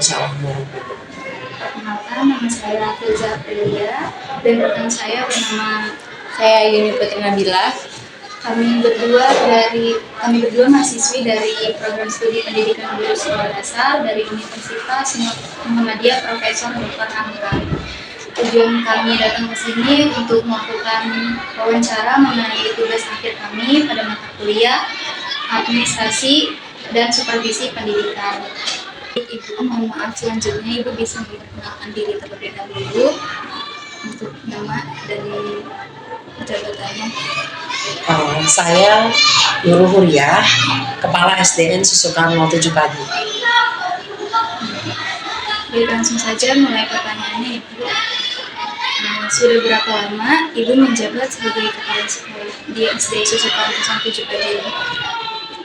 Waalaikumsalam warahmatullahi. Perkenalkan, nama saya Filza Aprilia dan rekan saya bernama saya Yuni Putri Nabila. Kami berdua mahasiswi dari program studi pendidikan guru sekolah dasar dari Universitas Muhammadiyah Profesor Dr. Hamka. Tujuan kami datang ke sini untuk melakukan wawancara mengenai tugas akhir kami pada mata kuliah administrasi dan supervisi pendidikan. Ibu, mohon maaf selanjutnya Ibu bisa memperkenalkan diri terlebih dahulu untuk nama dan jabatannya. Saya Nurul Huriyah, Kepala SDN Susukan 07 Pagi. Jadi langsung saja mulai pertanyaannya Ibu. Sudah berapa lama Ibu menjabat sebagai kepala sekolah di SD Susukan 07 Pagi ini?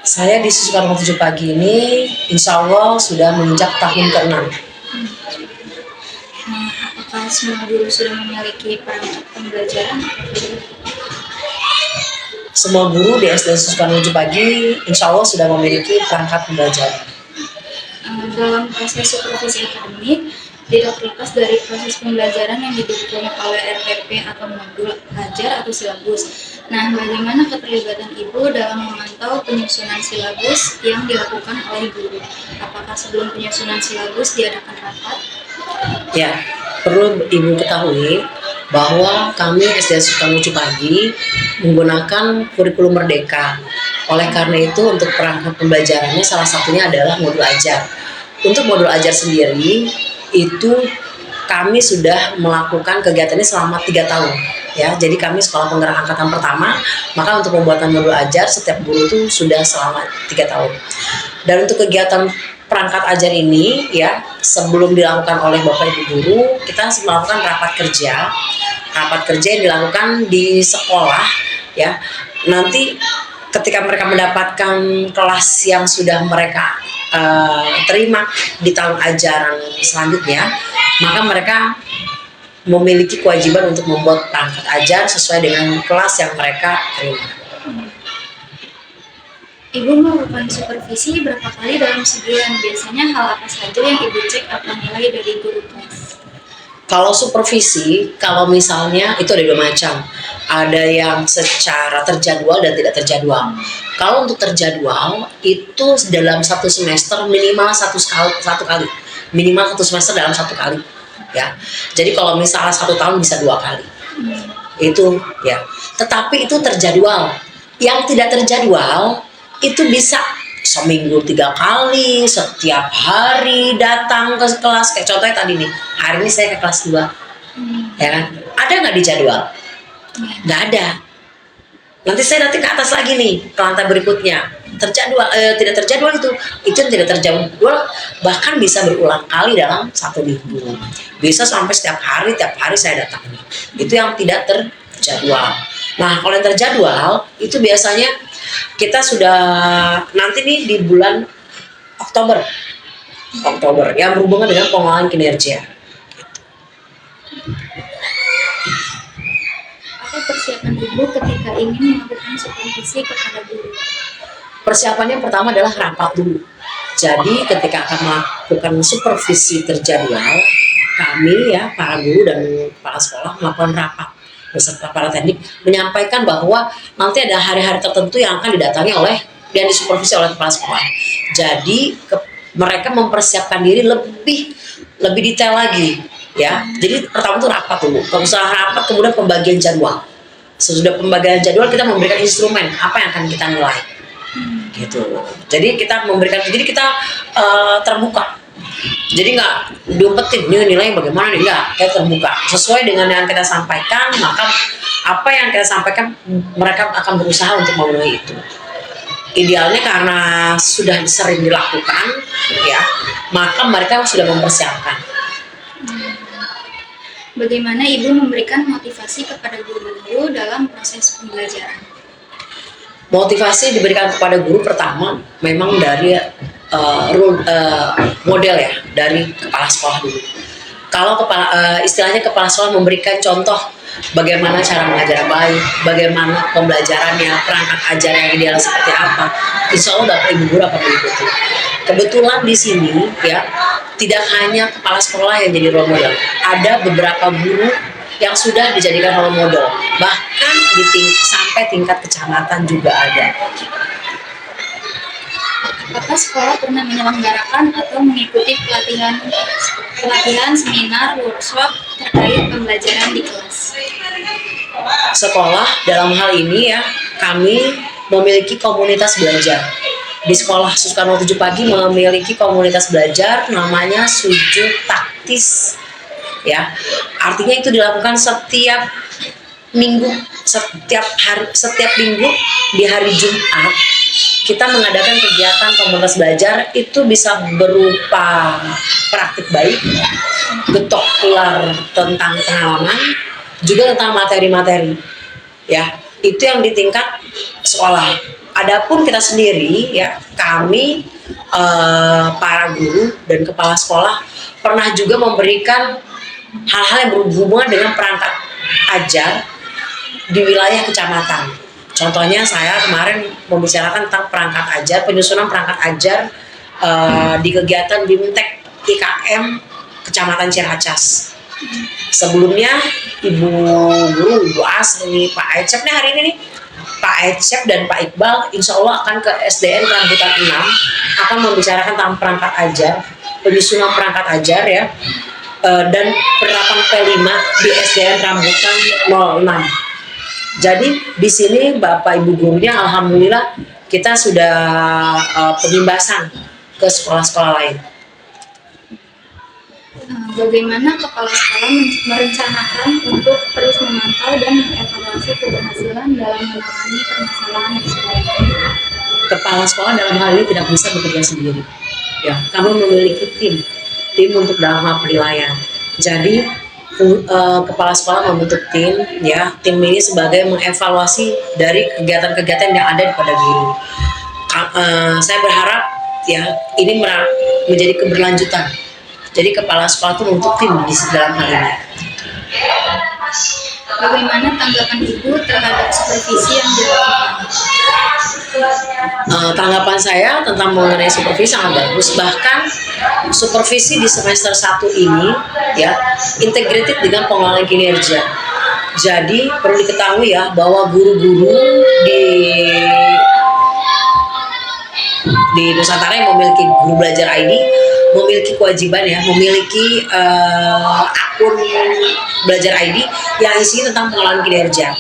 Saya di Susukan 07 Pagi ini insya Allah sudah menginjak tahun ke-6. Apakah semua guru sudah memiliki perangkat pembelajaran? Semua guru di SD Susukan 07 Pagi insya Allah sudah memiliki perangkat pembelajaran. Dalam proses supervisi akademik, tidak terlepas dari proses pembelajaran yang didukung oleh RPP atau modul ajar atau silabus. Nah, bagaimana keterlibatan Ibu dalam memantau penyusunan silabus yang dilakukan oleh guru? Apakah sebelum penyusunan silabus diadakan rapat? Ya, perlu Ibu ketahui bahwa kami SD Susukan 07 Pagi menggunakan kurikulum Merdeka. Oleh karena itu untuk perangkat pembelajarannya salah satunya adalah modul ajar. Untuk modul ajar sendiri itu kami sudah melakukan kegiatannya selama 3 tahun. Ya, jadi kami sekolah penggerak angkatan pertama, maka untuk pembuatan modul ajar setiap guru itu sudah selama 3 tahun. Dan untuk kegiatan perangkat ajar ini ya sebelum dilakukan oleh Bapak Ibu guru, kita melakukan rapat kerja yang dilakukan di sekolah ya. Nanti ketika mereka mendapatkan kelas yang sudah mereka terima di tahun ajaran selanjutnya, maka mereka memiliki kewajiban untuk membuat perangkat ajar sesuai dengan kelas yang mereka terima. Ibu melakukan supervisi berapa kali dalam sebulan? Biasanya hal apa saja yang Ibu cek atau nilai dari guru kelas? Kalau supervisi, kalau misalnya itu ada 2 macam. Ada yang secara terjadwal dan tidak terjadwal. Kalau untuk terjadwal, itu dalam 1 semester minimal satu kali. Minimal 1 semester dalam 1 kali. Ya, jadi kalau misalnya 1 tahun bisa 2 kali. Itu ya. Tetapi itu terjadwal. Yang tidak terjadwal itu bisa seminggu 3 kali, setiap hari datang ke kelas. Kayak contohnya tadi nih, hari ini saya ke kelas 2. Ya kan? Ada nggak di jadwal? Nggak ada. Nanti saya ke atas lagi nih, ke lantai berikutnya. Terjadwal, tidak terjadwal itu yang tidak terjadwal bahkan bisa berulang kali dalam 1 minggu. Bisa sampai tiap hari saya datang. Itu yang tidak terjadwal. Nah, kalau yang terjadwal itu biasanya kita sudah nanti nih di bulan Oktober yang berhubungan dengan pengelolaan kinerja. Apa persiapan Ibu ketika ingin melakukan supervisi kepada guru? Persiapannya pertama adalah rapat dulu. Jadi ketika akan melakukan supervisi terjadwal, kami ya para guru dan kepala sekolah melakukan rapat beserta para teknik, menyampaikan bahwa nanti ada hari-hari tertentu yang akan didatangi oleh dan disupervisi oleh kepala sekolah. Jadi mereka mempersiapkan diri lebih detail lagi ya. Jadi pertama itu rapat dulu, usaha rapat, kemudian pembagian jadwal. Sesudah pembagian jadwal kita memberikan instrumen apa yang akan kita nilai gitu. Jadi kita terbuka. Jadi nggak diumpetin nilainya bagaimana nih, enggak, kita terbuka sesuai dengan yang kita sampaikan, maka apa yang kita sampaikan mereka akan berusaha untuk memenuhi itu. Idealnya karena sudah sering dilakukan ya, maka mereka sudah mempersiapkan. Bagaimana Ibu memberikan motivasi kepada guru-guru dalam proses pembelajaran? Motivasi diberikan kepada guru pertama memang dari model ya, dari kepala sekolah dulu. Kalau istilahnya kepala sekolah memberikan contoh bagaimana cara mengajar yang baik, bagaimana pembelajarannya, perangkat ajar yang ideal seperti apa, insya Allah Bapak Ibu guru akan mengikuti. Kebetulan di sini ya tidak hanya kepala sekolah yang jadi role model, ada beberapa guru yang sudah dijadikan role model, bahkan sampai tingkat kecamatan juga ada. Apakah sekolah pernah menyelenggarakan atau mengikuti pelatihan, seminar, workshop terkait pembelajaran di kelas? Sekolah dalam hal ini ya, kami memiliki komunitas belajar. Di sekolah Sukarno 7 Pagi memiliki komunitas belajar namanya Sujud Taktis. Ya, artinya itu dilakukan setiap minggu, setiap minggu di hari Jumat kita mengadakan kegiatan komunitas belajar. Itu bisa berupa praktik baik, getok kelar tentang pengalaman, juga tentang materi-materi. Ya, itu yang di tingkat sekolah. Adapun kita sendiri ya, kami para guru dan kepala sekolah pernah juga memberikan hal-hal yang berhubungan dengan perangkat ajar di wilayah kecamatan. Contohnya saya kemarin membicarakan tentang perangkat ajar, penyusunan perangkat ajar di kegiatan BIMTEK IKM Kecamatan Ciracas. Sebelumnya Ibu Guru, Ibu Asri, Pak Ecep nih hari ini nih, Pak Ecep dan Pak Iqbal insya Allah akan ke SDN Rambutan 6, akan membicarakan tentang perangkat ajar, penyusunan perangkat ajar ya, dan penerapan P5 di SDN Rambutan 06. Jadi di sini Bapak Ibu gurunya alhamdulillah kita sudah penimbasan ke sekolah-sekolah lain. Bagaimana kepala sekolah merencanakan untuk terus memantau dan mengevaluasi keberhasilan dalam menangani permasalahan di sekolah? Kepala sekolah dalam hal ini tidak bisa bekerja sendiri. Ya, kami memiliki tim untuk dalam hal penilaian. Jadi kepala sekolah membentuk tim, ya. Tim ini sebagai mengevaluasi dari kegiatan-kegiatan yang ada pada guru. Saya berharap ya ini menjadi keberlanjutan. Jadi kepala sekolah itu membentuk tim di dalam hal ini. Bagaimana tanggapan Ibu terhadap supervisi yang dilakukan? Tanggapan saya tentang mengenai supervisi sangat bagus. Bahkan supervisi di semester 1 ini ya integrated dengan pengelolaan kinerja. Jadi perlu diketahui ya bahwa guru-guru di Nusantara yang memiliki Guru Belajar ID memiliki kewajiban ya, memiliki akun Belajar ID yang isinya tentang pengelolaan kinerja.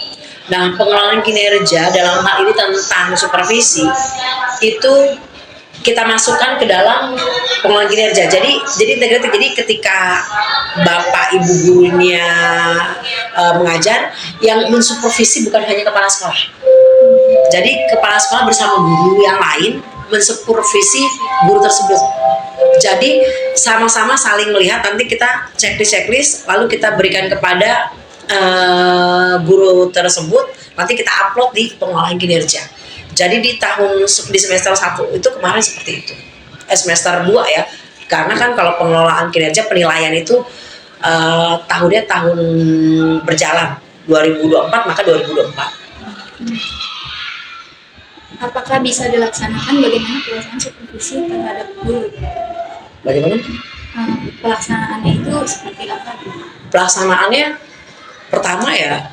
Nah, pengelolaan kinerja dalam hal ini tentang supervisi itu kita masukkan ke dalam pengelolaan kinerja. Jadi integratif. Jadi ketika Bapak Ibu gurunya mengajar, yang mensupervisi bukan hanya kepala sekolah. Jadi kepala sekolah bersama guru yang lain mensupervisi guru tersebut. Jadi sama-sama saling melihat, nanti kita checklist lalu kita berikan kepada guru tersebut, nanti kita upload di pengelolaan kinerja. Jadi di semester 1 itu kemarin seperti itu. Semester 2 ya. Karena kan kalau pengelolaan kinerja penilaian itu tahun berjalan 2024 maka 2024. Apakah bisa dilaksanakan bagaimana pelaksanaan supervisi terhadap guru? Bagaimana? Pelaksanaannya itu seperti apa? Pelaksanaannya pertama ya,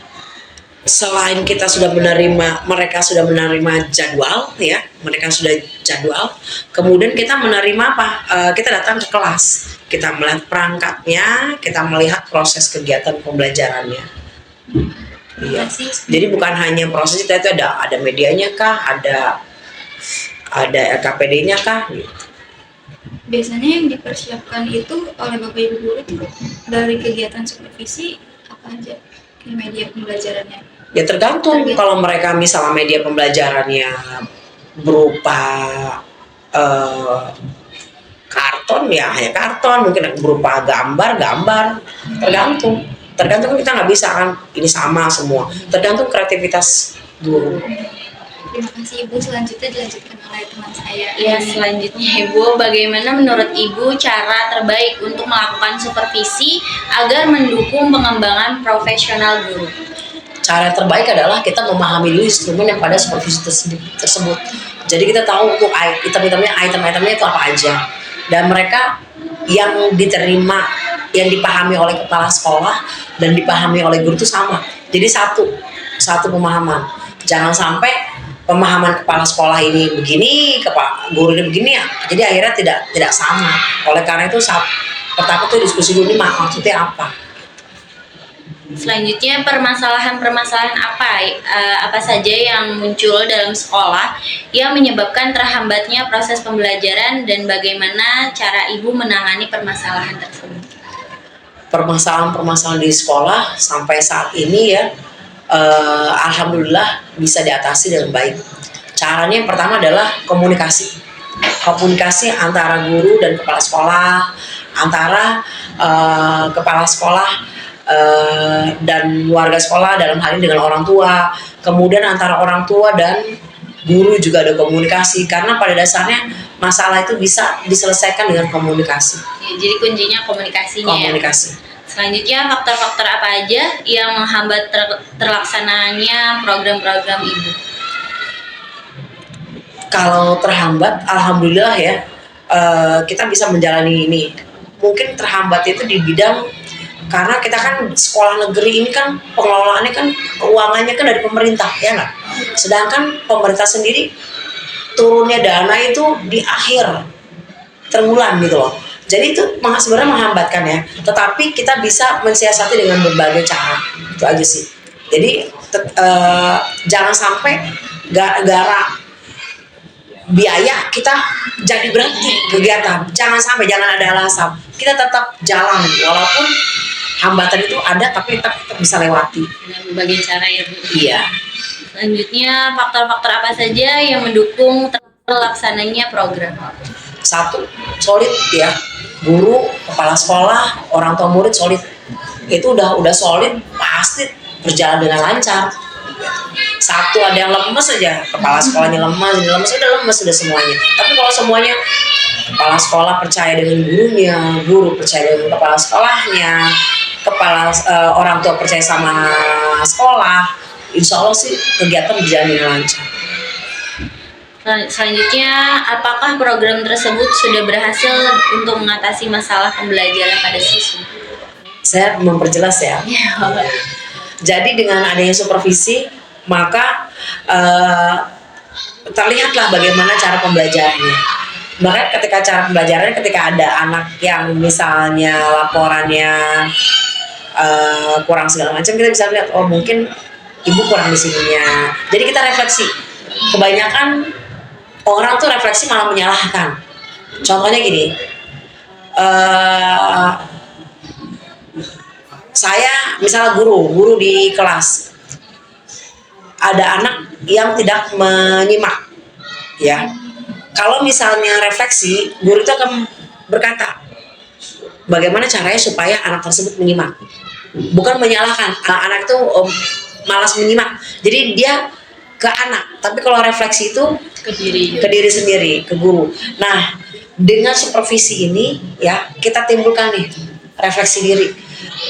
selain mereka sudah menerima jadwal ya, mereka sudah jadwal, kemudian kita menerima apa? Kita datang ke kelas, kita melihat perangkatnya, kita melihat proses kegiatan pembelajarannya. Iya. Jadi bukan hanya proses itu ada medianya kah, ada LKPD-nya kah? Gitu. Biasanya yang dipersiapkan itu oleh Bapak Ibu guru itu dari kegiatan supervisi apa aja media pembelajarannya? Ya tergantung. Kalau mereka misalnya media pembelajarannya berupa karton ya hanya karton, mungkin berupa gambar, tergantung kan kita nggak bisa kan ini sama semua, tergantung kreativitas guru. Terima kasih Ibu, selanjutnya dilanjutkan. oleh teman saya. Ya, selanjutnya Ibu, bagaimana menurut Ibu cara terbaik untuk melakukan supervisi agar mendukung pengembangan profesional guru? Cara terbaik adalah kita memahami dulu instrumen yang pada supervisi tersebut. Jadi kita tahu untuk item-itemnya itu apa aja. Dan mereka yang diterima, yang dipahami oleh kepala sekolah dan dipahami oleh guru itu sama. Jadi satu pemahaman. Jangan sampai pemahaman kepala sekolah ini begini, guru ini begini ya. Jadi akhirnya tidak sama. Oleh karena itu pertama tuh diskusi dulu ini maksudnya apa. Selanjutnya, permasalahan-permasalahan apa saja yang muncul dalam sekolah yang menyebabkan terhambatnya proses pembelajaran dan bagaimana cara Ibu menangani permasalahan tersebut? Permasalahan-permasalahan di sekolah sampai saat ini ya, alhamdulillah bisa diatasi dengan baik. Caranya yang pertama adalah komunikasi antara guru dan kepala sekolah, antara kepala sekolah dan warga sekolah, dalam hal ini dengan orang tua, kemudian antara orang tua dan guru juga ada komunikasi, karena pada dasarnya masalah itu bisa diselesaikan dengan komunikasi. Ya, jadi kuncinya komunikasinya. Komunikasi. Selanjutnya, faktor-faktor apa aja yang menghambat terlaksananya program-program Ibu? Kalau terhambat, alhamdulillah ya, kita bisa menjalani ini. Mungkin terhambat itu di bidang karena kita kan sekolah negeri ini kan pengelolaannya kan keuangannya kan dari pemerintah, ya nggak? Sedangkan pemerintah sendiri turunnya dana itu di akhir terbulan gitu loh. Jadi itu sebenarnya menghambatkan ya. Tetapi kita bisa mensiasati dengan berbagai cara. Itu aja sih. Jadi jangan sampai gara-gara biaya kita jadi berhenti kegiatan. Jangan sampai, jangan ada alasan. Kita tetap jalan walaupun hambatan itu ada, tapi kita bisa lewati dengan berbagai cara ya Bu. Iya. Selanjutnya, faktor-faktor apa saja yang mendukung terlaksananya program? Satu, solid ya, guru, kepala sekolah, orang tua murid solid. Itu udah solid, pasti berjalan dengan lancar. Satu ada yang lemes aja, kepala sekolahnya lemes, udah semuanya. Tapi kalau semuanya kepala sekolah percaya dengan gurunya, guru percaya dengan kepala sekolahnya, orang tua percaya sama sekolah, insya Allah sih kegiatan berjalan dengan lancar. Selanjutnya, apakah program tersebut sudah berhasil untuk mengatasi masalah pembelajaran pada siswa? Saya memperjelas ya. Jadi dengan adanya supervisi, maka terlihatlah bagaimana cara pembelajarannya. Maka ketika ada anak yang misalnya laporannya kurang segala macam, kita bisa lihat, oh mungkin ibu kurang di sininya. Jadi kita refleksi. Kebanyakan orang tuh refleksi malah menyalahkan. Contohnya gini, saya misalnya guru di kelas, ada anak yang tidak menyimak, ya. Kalau misalnya refleksi, guru itu akan berkata, bagaimana caranya supaya anak tersebut menyimak. Bukan menyalahkan, anak itu malas menyimak. Jadi dia ke anak, tapi kalau refleksi itu ke diri sendiri, ke guru. Nah, dengan supervisi ini ya kita timbulkan nih refleksi diri.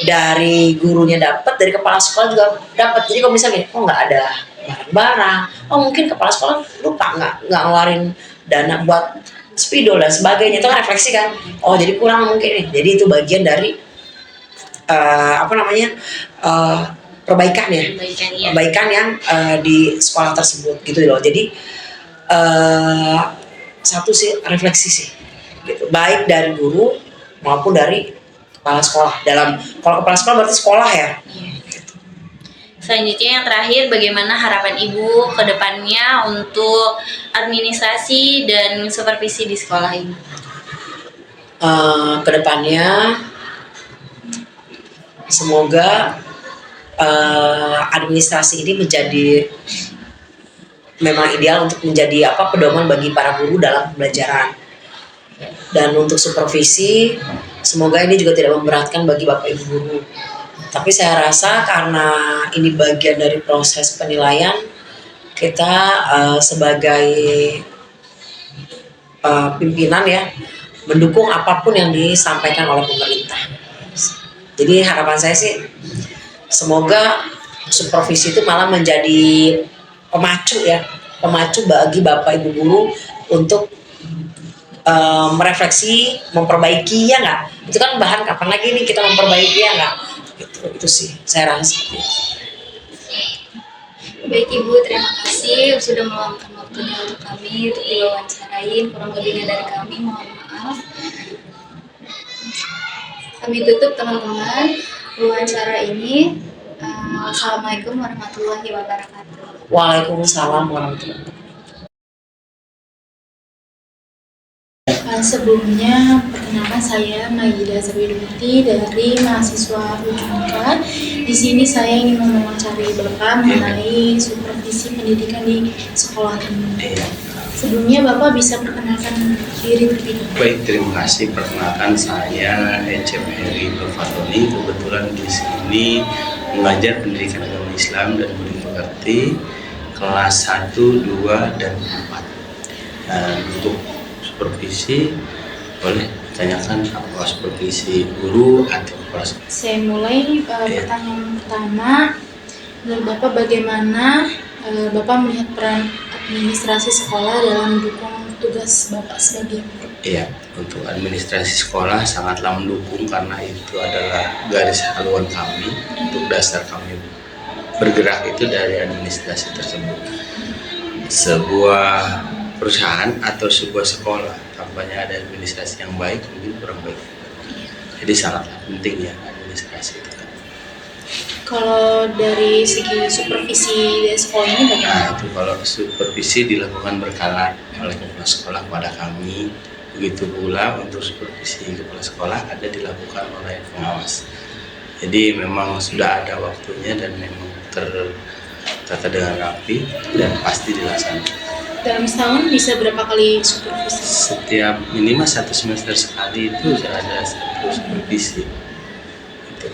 Dari gurunya dapat, dari kepala sekolah juga dapat. Jadi kalau misalnya nggak ada barang-barang, mungkin kepala sekolah lupa nggak ngeluarin dana buat spidol dan sebagainya, itu kan refleksi kan, jadi kurang mungkin nih. Jadi itu bagian dari perbaikan yang di sekolah tersebut gitu loh. Jadi satu sih refleksi sih gitu, baik dari guru maupun dari kepala sekolah. Kalau kepala sekolah berarti sekolah ya. Selanjutnya yang terakhir, bagaimana harapan Ibu ke depannya untuk administrasi dan supervisi di sekolah ini? Kedepannya semoga administrasi ini menjadi memang ideal untuk menjadi pedoman bagi para guru dalam pembelajaran. Dan untuk supervisi, semoga ini juga tidak memberatkan bagi Bapak Ibu guru. Tapi saya rasa karena ini bagian dari proses penilaian, kita sebagai pimpinan ya mendukung apapun yang disampaikan oleh pemerintah. Jadi harapan saya sih semoga supervisi itu malah menjadi pemacu bagi bapak ibu guru untuk merefleksi, memperbaiki, ya nggak? Itu kan bahan kapan lagi nih kita memperbaiki, ya nggak? Itu sih saya rasa seperti itu. Baik Ibu, terima kasih sudah meluangkan waktunya untuk kami untuk diwawancarain. Kurang lebihnya dari kami, mohon maaf. Kami tutup teman-teman wawancara ini. Assalamualaikum warahmatullahi wabarakatuh. Waalaikumsalam warahmatullahi wabarakatuh. Sebelumnya, perkenalkan saya Maida Zawidumukti dari mahasiswa UJUMKA. Di sini saya ingin mewawancarai Bapak mengenai supervisi pendidikan di sekolah ini. Sebelumnya Bapak bisa perkenalkan diri terlebih dahulu. Baik, terima kasih. Perkenalkan saya Ecep Heri Nurfatoni. Kebetulan di sini mengajar pendidikan agama Islam dan budi pekerti kelas 1, 2, dan 4. Dan untuk supervisi boleh tanyakan apa supervisi guru atau kepala sekolah. Saya mulai pertanyaan pertama. Menurut Bapak bagaimana Bapak melihat peran administrasi sekolah dalam mendukung tugas Bapak sebagai guru? Iya, untuk administrasi sekolah sangatlah mendukung karena itu adalah garis haluan kami. Untuk dasar kami bergerak itu dari administrasi tersebut. Sebuah perusahaan atau sebuah sekolah tanpanya ada administrasi yang baik mungkin kurang baik. Jadi sangatlah penting ya administrasi itu. Kalau dari segi supervisi dari sekolah ini bagaimana? Nah itu kalau supervisi dilakukan berkala oleh kepala sekolah kepada kami. Begitu pula untuk supervisi kepala sekolah ada dilakukan oleh pengawas. Jadi memang sudah ada waktunya dan memang tertata dengan rapi dan pasti dilaksanakan. Dalam setahun bisa berapa kali supervisi? Setiap minimal 1 semester sekali itu sudah ada satu supervisi. Itu.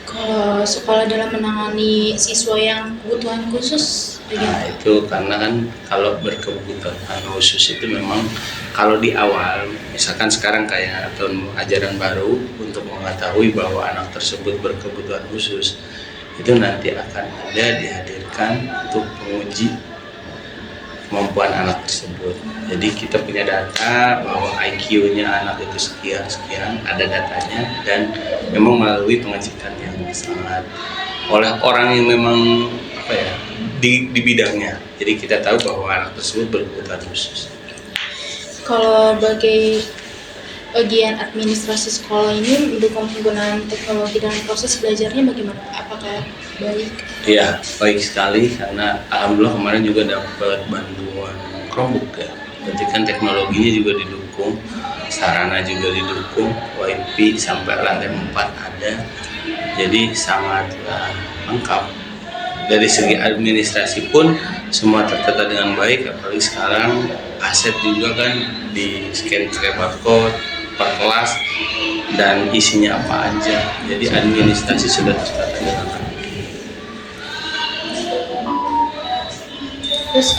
Kalau sekolah dalam menangani siswa yang kebutuhan khusus Nah bagaimana? itu karena kan kalau berkebutuhan khusus itu memang kalau di awal misalkan sekarang kayak tahun ajaran baru untuk mengetahui bahwa anak tersebut berkebutuhan khusus itu nanti akan ada dihadirkan untuk menguji kemampuan anak tersebut. Jadi kita punya data bahwa IQ-nya anak itu sekian, ada datanya dan memang melalui pengecekan yang sangat oleh orang yang memang di bidangnya. Jadi kita tahu bahwa anak tersebut berkebutuhan khusus. Kalau bagian administrasi sekolah ini mendukung penggunaan teknologi dalam proses belajarnya bagaimana? Apakah baik? Iya, baik sekali karena alhamdulillah kemarin juga dapat bantuan Chromebook ya. Berarti kan teknologinya juga didukung, sarana juga didukung, WiFi sampai lantai 4 ada. Jadi sangatlah lengkap. Dari segi administrasi pun semua tertata dengan baik, apalagi sekarang aset juga kan di scan barcode per kelas dan isinya apa aja. Jadi administrasi sudah tertata dengan baik. Terus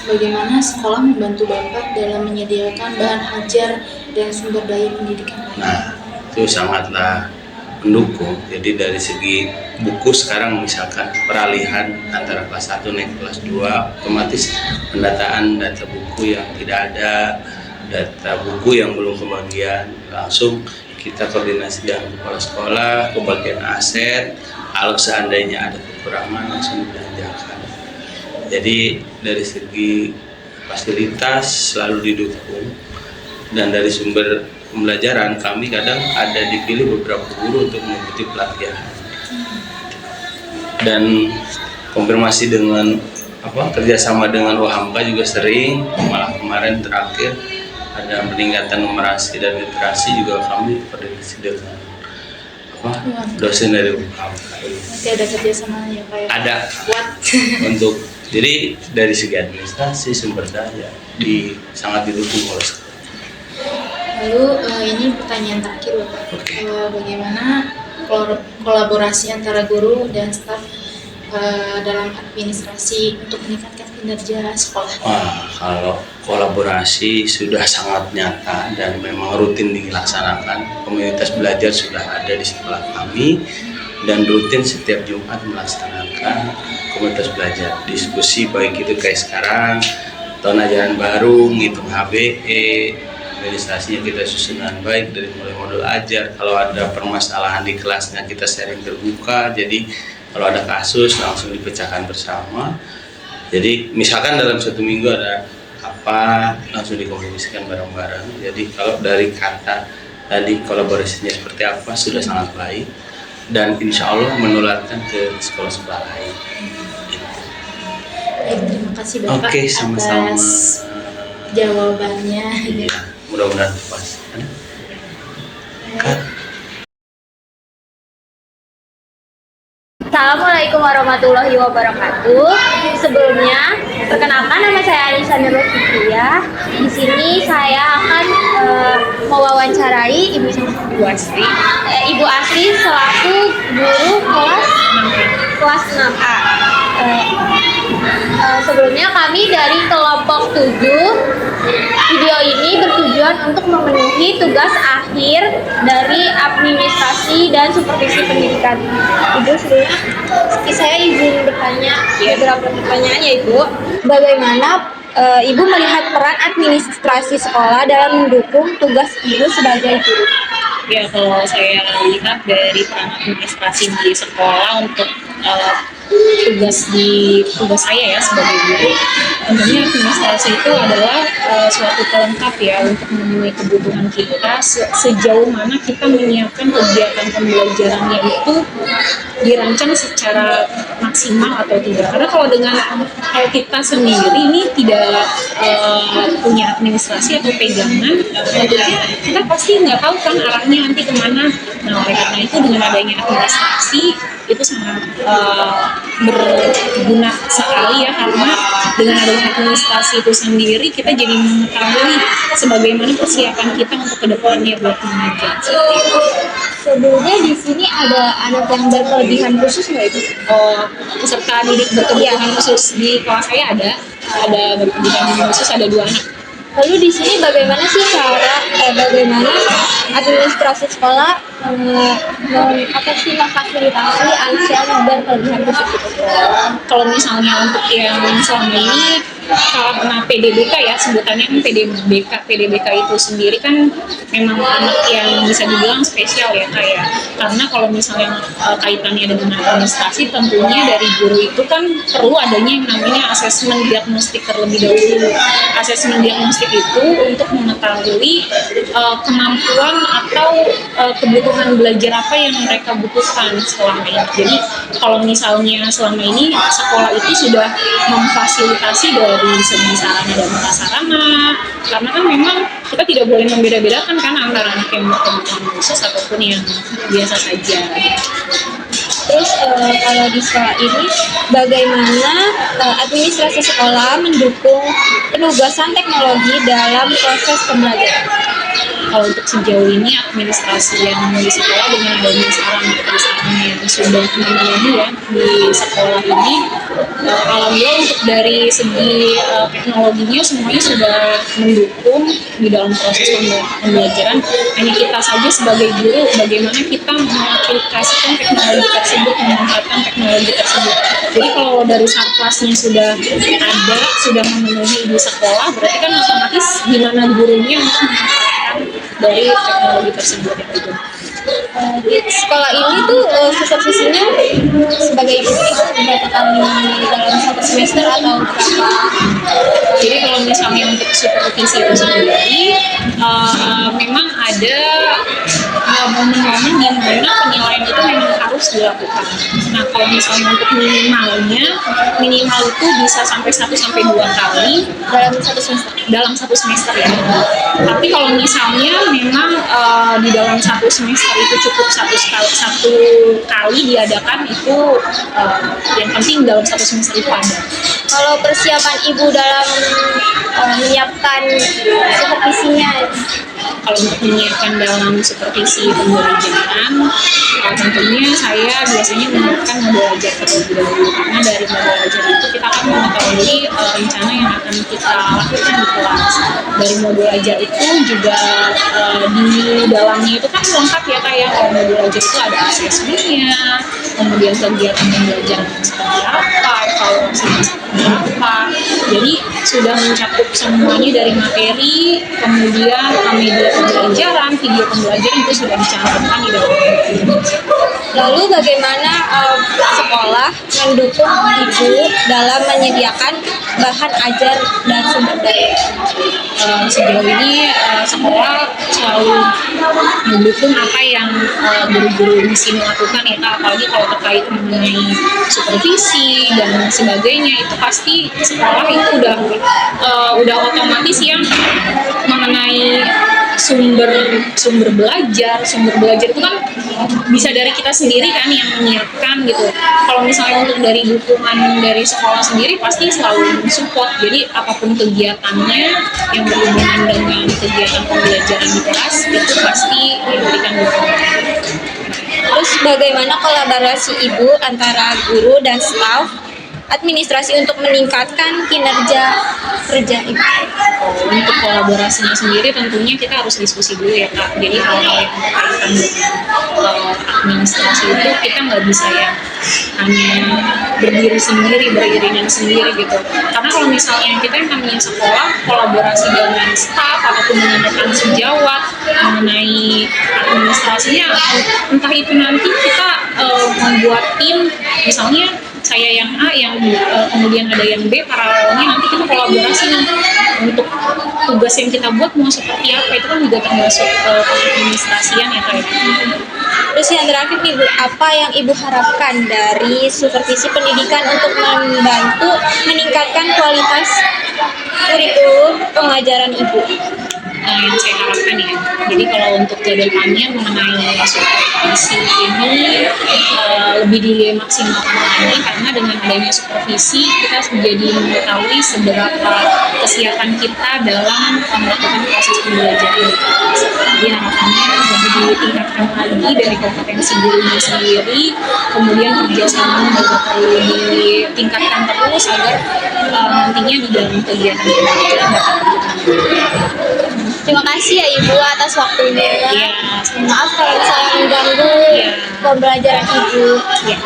bagaimana sekolah membantu Bapak dalam menyediakan bahan ajar dan sumber daya pendidikan? Nah, itu sangatlah mendukung. Jadi dari segi buku sekarang misalkan peralihan antara kelas 1 naik kelas 2 otomatis pendataan data buku yang tidak ada, data buku yang belum kebagian, langsung kita koordinasi dengan kepala sekolah, kebagian aset, kalau seandainya ada kekurangan langsung dibelanjakan. Jadi dari segi fasilitas selalu didukung dan dari sumber pembelajaran kami kadang ada dipilih beberapa guru untuk mengikuti pelatihan dan konfirmasi dengan kerjasama dengan OHAMKA juga sering, malah kemarin terakhir ada peningkatan numerasi dan literasi juga kami koordinasi dengan dosen dari OHAMKA. Nanti ada kerjasama ya Pak ya? Ada Kuat. untuk jadi dari segi administrasi sumber daya sangat didukung oleh sekolah. Lalu ini pertanyaan terakhir Bapak. Oke. Bagaimana kolaborasi antara guru dan staf dalam administrasi untuk meningkatkan kinerja sekolah? Wah, kalau kolaborasi sudah sangat nyata dan memang rutin dilaksanakan. Komunitas belajar sudah ada di sekolah kami dan rutin setiap Jumat melaksanakan komunitas belajar. Diskusi baik itu kayak sekarang, tahun ajaran baru, ngitung HBE, administrasinya kita susun dengan baik dari mulai modul ajar. Kalau ada permasalahan di kelasnya kita sharing terbuka, jadi kalau ada kasus langsung dipecahkan bersama. Jadi misalkan dalam 1 minggu ada apa, langsung dikomunikasikan bareng-bareng. Jadi kalau dari kata tadi kolaborasinya seperti apa sudah sangat baik dan insya Allah menularkan ke sekolah sekolah lain. Baik, terima kasih Bapak Oke, sama-sama. atas jawabannya. Iya, mudah-mudahan puas. Cut. Assalamualaikum warahmatullahi wabarakatuh. Sebelumnya, perkenalkan nama saya Anissa Nurul Fikriah. Di sini saya akan mewawancarai Ibu Asri. Ibu Asri selaku guru kelas 6A. Sebelumnya kami dari kelompok 7. Video ini bertujuan untuk memenuhi tugas akhir dari administrasi dan supervisi pendidikan. Ibu, sebelumnya saya izin bertanya beberapa pertanyaan ya Ibu. Bagaimana Ibu melihat peran administrasi sekolah dalam mendukung tugas Ibu sebagai guru? Ya, kalau saya lihat dari peran administrasi di sekolah untuk tugas saya ya sebagai guru, tentunya administrasi itu adalah suatu pelengkap ya untuk memenuhi kebutuhan kita sejauh mana kita menyiapkan kegiatan pembelajarannya itu dirancang secara maksimal atau tidak. Karena kalau kita sendiri ini tidak punya administrasi atau pegangan, kita pasti nggak tahu kan arahnya nanti kemana. Nah, oleh karena itu dengan adanya administrasi itu sangat berguna sekali ya, karena dengan adanya administrasi itu sendiri kita jadi mengetahui sebagaimana persiapan kita untuk kedepannya buat mengajar. Sebelumnya di sini ada anak yang berkelebihan khusus nggak Ibu? Peserta didik berkebutuhan khusus di kelas saya ada berkebutuhan khusus, ada 2 anak. Lalu di sini bagaimana sih bagaimana administrasi sekolah memfasilitasi anak yang berkelebihan khusus itu? Kalau misalnya untuk yang selama ini karena PDBK ya, sebutannya kan PDBK itu sendiri kan memang anak yang bisa dibilang spesial ya kayak, karena kalau misalnya kaitannya dengan administrasi, tentunya dari guru itu kan perlu adanya yang namanya asesmen diagnostik terlebih dahulu. Asesmen diagnostik itu untuk mengetahui kemampuan atau kebutuhan belajar apa yang mereka butuhkan selama ini. Jadi kalau misalnya selama ini sekolah itu sudah memfasilitasi dari segi sarana dan prasarana, karena kan memang kita tidak boleh membeda-bedakan kan antara anak yang berkebutuhan khusus ataupun yang biasa saja. Terus kalau di sekolah ini bagaimana administrasi sekolah mendukung penugasan teknologi dalam proses pembelajaran? Kalau untuk sejauh ini administrasi yang di sekolah dengan adanya sarana yang sudah memenuhi ya di sekolah ini, alhamdulillah untuk dari segi teknologinya semuanya sudah mendukung di dalam proses pembelajaran. Hanya kita saja sebagai guru bagaimana kita mengaplikasikan teknologi tersebut, memanfaatkan teknologi tersebut. Jadi kalau dari sarplasnya sudah ada, sudah memenuhi di sekolah, berarti kan otomatis gimana gurunya untuk memanfaatkan dari teknologi tersebut yang digunakan. Di sekolah ini tuh supervisinya sebagai guru itu berapa kali dalam 1 semester atau berapa? Jadi kalau misalnya untuk supervisi itu sendiri, memang ada momen-momen di mana penilaian itu memang harus dilakukan. Nah, kalau misalnya untuk minimal itu bisa sampai 1-2 kali Dalam 1 semester? dalam 1 semester ya. Tapi kalau misalnya memang di dalam 1 semester itu cukup satu kali diadakan, itu yang penting dalam 1 semester itu ada. Kalau persiapan Ibu dalam menyiapkan supervisinya Kalau untuk menyiapkan dalam supervisi pembelajaran, tentunya saya biasanya menggunakan modul ajar terlebih dahulu, karena dari modul ajar itu kita akan mengetahui rencana yang akan kita lakukan di kelas. Dari modul ajar itu juga di dalamnya itu kan lengkap ya Kak ya. Kalau modul ajar itu ada asesmennya, kemudian kegiatan pembelajaran seperti apa, evaluasinya seperti apa. Jadi sudah mencakup semuanya dari materi, kemudian media pembelajaran, video pembelajaran itu sudah dicantumkan di dalam materi. Lalu bagaimana sekolah mendukung ibu dalam menyediakan bahan ajar dan sumber daya? Sejauh ini sekolah selalu mendukung apa yang guru-guru di sini lakukan ya Kak, apalagi kalau terkait mengenai supervisi dan sebagainya, itu pasti sekolah itu udah otomatis yang mengenai sumber belajar itu kan bisa dari kita sendiri kan yang menyiapkan gitu. Kalau misalnya untuk dari dukungan dari sekolah sendiri pasti selalu support, jadi apapun kegiatannya yang berhubungan dengan kegiatan pembelajaran di kelas itu pasti diberikan dukungan. Terus bagaimana kolaborasi ibu antara guru dan staf administrasi untuk meningkatkan kinerja kerja ibu? Untuk kolaborasinya sendiri tentunya kita harus diskusi dulu ya Kak. Jadi hal-hal yang berkaitan dengan administrasi itu kita nggak bisa ya hanya berdiri sendiri, beriringan sendiri gitu. Karena kalau misalnya kita yang namanya sekolah kolaborasi dengan staf ataupun dengan rekan sejawat mengenai administrasinya, entah itu nanti kita membuat tim, misalnya saya yang A, yang kemudian ada yang B, paralelnya nanti kita kolaborasi nih untuk tugas yang kita buat mau seperti apa, itu kan juga termasuk pengadministrasian ya Kak. Terus yang terakhir nih Bu, apa yang Ibu harapkan dari supervisi pendidikan untuk membantu meningkatkan kualitas kurikulum pengajaran Ibu? Yang saya harapkan ya, jadi kalau untuk kedepannya mengenai supervisi ini lebih dimaksimalkan lagi, karena dengan adanya supervisi kita menjadi mengetahui seberapa kesiapan kita dalam melakukan proses pembelajaran di kelas. Jadi harapannya lebih ditingkatkan lagi dari kompetensi gurunya sendiri, kemudian kerjasama juga perlu ditingkatkan terus agar nantinya di dalam kegiatan pembelajaran dapat berjalan. Terima kasih ya Ibu atas waktunya. Ya, Maaf kalau saya mengganggu pembelajaran Ibu. ya.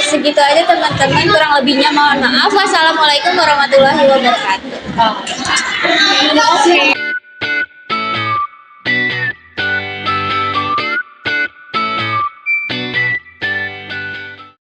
Segitu aja teman-teman, kurang lebihnya mohon maaf. Wassalamualaikum warahmatullahi wabarakatuh. Terima kasih.